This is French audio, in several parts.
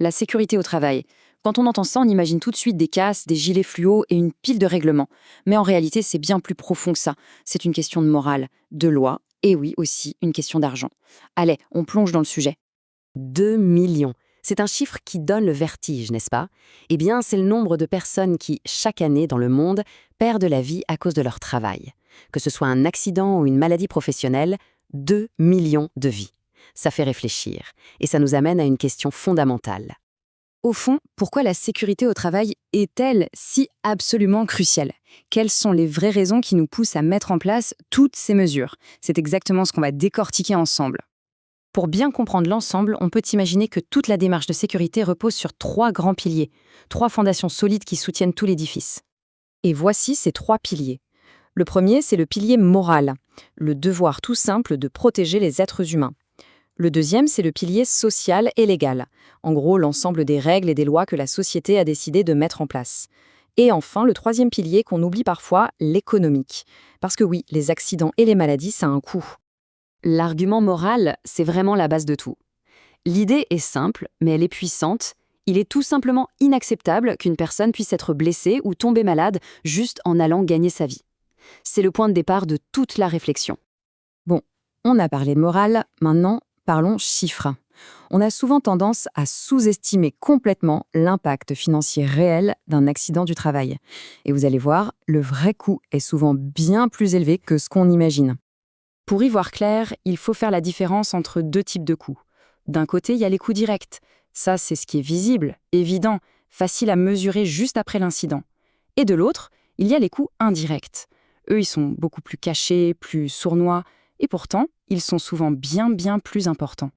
La sécurité au travail. Quand on entend ça, on imagine tout de suite des casques, des gilets fluo et une pile de règlements. Mais en réalité, c'est bien plus profond que ça. C'est une question de morale, de loi, et oui, aussi une question d'argent. Allez, on plonge dans le sujet. 2 millions. C'est un chiffre qui donne le vertige, n'est-ce pas? Eh bien, c'est le nombre de personnes qui, chaque année dans le monde, perdent la vie à cause de leur travail. Que ce soit un accident ou une maladie professionnelle, 2 millions de vies. Ça fait réfléchir. Et ça nous amène à une question fondamentale. Au fond, pourquoi la sécurité au travail est-elle si absolument cruciale? Quelles sont les vraies raisons qui nous poussent à mettre en place toutes ces mesures? C'est exactement ce qu'on va décortiquer ensemble. Pour bien comprendre l'ensemble, on peut imaginer que toute la démarche de sécurité repose sur trois grands piliers, trois fondations solides qui soutiennent tout l'édifice. Et voici ces trois piliers. Le premier, c'est le pilier moral, le devoir tout simple de protéger les êtres humains. Le deuxième, c'est le pilier social et légal, en gros l'ensemble des règles et des lois que la société a décidé de mettre en place. Et enfin, le troisième pilier qu'on oublie parfois, l'économique. Parce que oui, les accidents et les maladies, ça a un coût. L'argument moral, c'est vraiment la base de tout. L'idée est simple, mais elle est puissante. Il est tout simplement inacceptable qu'une personne puisse être blessée ou tomber malade juste en allant gagner sa vie. C'est le point de départ de toute la réflexion. Bon, on a parlé de morale, maintenant parlons chiffres. On a souvent tendance à sous-estimer complètement l'impact financier réel d'un accident du travail. Et vous allez voir, le vrai coût est souvent bien plus élevé que ce qu'on imagine. Pour y voir clair, il faut faire la différence entre deux types de coûts. D'un côté, il y a les coûts directs. Ça, c'est ce qui est visible, évident, facile à mesurer juste après l'incident. Et de l'autre, il y a les coûts indirects. Eux, ils sont beaucoup plus cachés, plus sournois, et pourtant, ils sont souvent bien plus importants.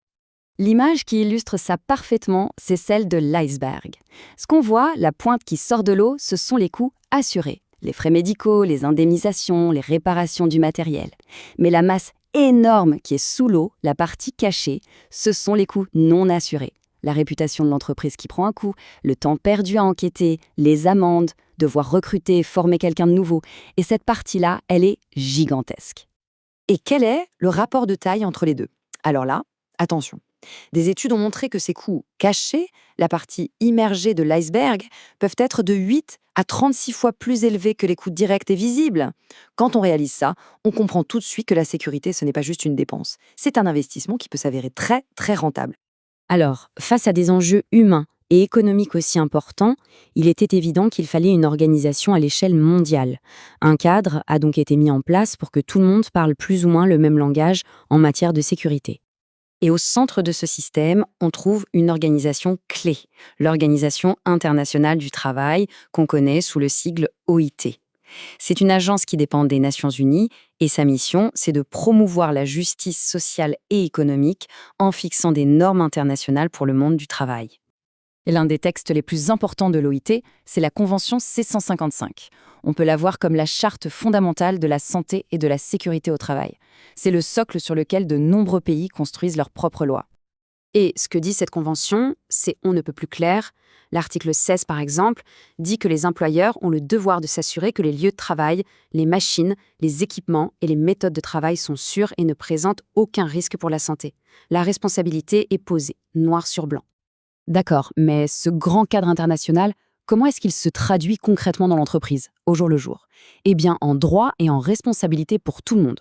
L'image qui illustre ça parfaitement, c'est celle de l'iceberg. Ce qu'on voit, la pointe qui sort de l'eau, ce sont les coûts assurés. Les frais médicaux, les indemnisations, les réparations du matériel. Mais la masse énorme qui est sous l'eau, la partie cachée, ce sont les coûts non assurés. La réputation de l'entreprise qui prend un coup, le temps perdu à enquêter, les amendes, devoir recruter et former quelqu'un de nouveau. Et cette partie-là, elle est gigantesque. Et quel est le rapport de taille entre les deux? Alors là, attention. Des études ont montré que ces coûts cachés, la partie immergée de l'iceberg, peuvent être de 8 à 36 fois plus élevés que les coûts directs et visibles. Quand on réalise ça, on comprend tout de suite que la sécurité, ce n'est pas juste une dépense. C'est un investissement qui peut s'avérer très rentable. Alors, face à des enjeux humains et économiques aussi importants, il était évident qu'il fallait une organisation à l'échelle mondiale. Un cadre a donc été mis en place pour que tout le monde parle plus ou moins le même langage en matière de sécurité. Et au centre de ce système, on trouve une organisation clé, l'Organisation internationale du travail, qu'on connaît sous le sigle OIT. C'est une agence qui dépend des Nations Unies et sa mission, c'est de promouvoir la justice sociale et économique en fixant des normes internationales pour le monde du travail. Et l'un des textes les plus importants de l'OIT, c'est la Convention C155. On peut la voir comme la charte fondamentale de la santé et de la sécurité au travail. C'est le socle sur lequel de nombreux pays construisent leurs propres lois. Et ce que dit cette convention, c'est on ne peut plus clair. L'article 16, par exemple, dit que les employeurs ont le devoir de s'assurer que les lieux de travail, les machines, les équipements et les méthodes de travail sont sûrs et ne présentent aucun risque pour la santé. La responsabilité est posée, noir sur blanc. D'accord, mais ce grand cadre international, comment est-ce qu'il se traduit concrètement dans l'entreprise, au jour le jour? Eh bien, en droit et en responsabilité pour tout le monde.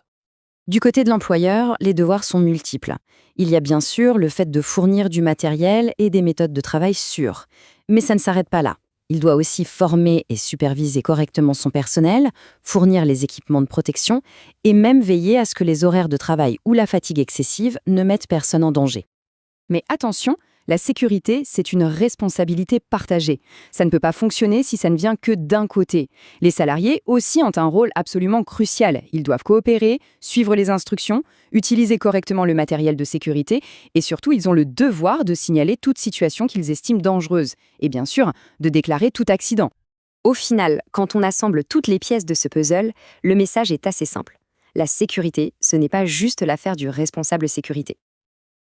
Du côté de l'employeur, les devoirs sont multiples. Il y a bien sûr le fait de fournir du matériel et des méthodes de travail sûres. Mais ça ne s'arrête pas là. Il doit aussi former et superviser correctement son personnel, fournir les équipements de protection et même veiller à ce que les horaires de travail ou la fatigue excessive ne mettent personne en danger. Mais attention, la sécurité, c'est une responsabilité partagée. Ça ne peut pas fonctionner si ça ne vient que d'un côté. Les salariés aussi ont un rôle absolument crucial. Ils doivent coopérer, suivre les instructions, utiliser correctement le matériel de sécurité et surtout, ils ont le devoir de signaler toute situation qu'ils estiment dangereuse et bien sûr, de déclarer tout accident. Au final, quand on assemble toutes les pièces de ce puzzle, le message est assez simple. La sécurité, ce n'est pas juste l'affaire du responsable sécurité.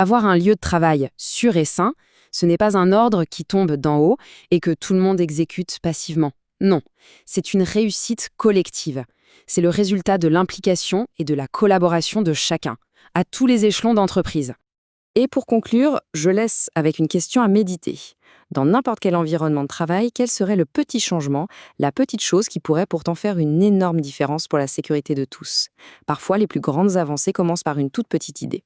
Avoir un lieu de travail sûr et sain, ce n'est pas un ordre qui tombe d'en haut et que tout le monde exécute passivement. Non, c'est une réussite collective. C'est le résultat de l'implication et de la collaboration de chacun, à tous les échelons d'entreprise. Et pour conclure, je laisse avec une question à méditer. Dans n'importe quel environnement de travail, quel serait le petit changement, la petite chose qui pourrait pourtant faire une énorme différence pour la sécurité de tous? Parfois, les plus grandes avancées commencent par une toute petite idée.